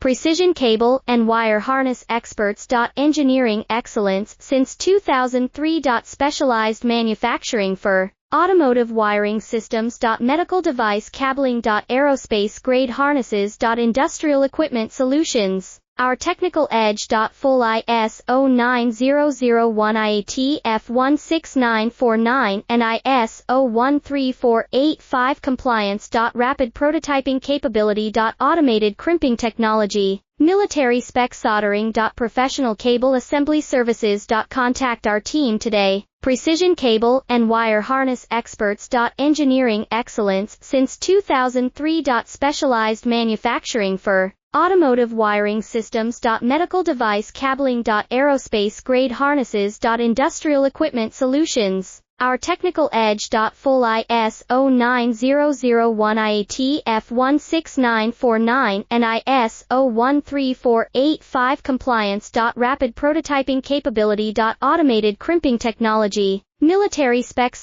precision cable and wire harness experts. Engineering excellence since 2003. Specialized manufacturing for automotive wiring systems. Medical device cabling. Aerospace grade harnesses. Industrial equipment solutions. Our technical edge. Full ISO 9001 IATF 16949 and ISO 13485 compliance. Rapid prototyping capability. Automated crimping technology. Military spec soldering. Professional cable assembly services. Contact our team today. Precision cable and wire harness experts. Engineering excellence since 2003. Specialized manufacturing for automotive wiring systems. Medical device cabling. Aerospace grade harnesses. Industrial equipment solutions. Our technical edge. Full ISO 9001 IATF 16949 and ISO 13485 compliance. Rapid prototyping capability. Automated crimping technology. Military spec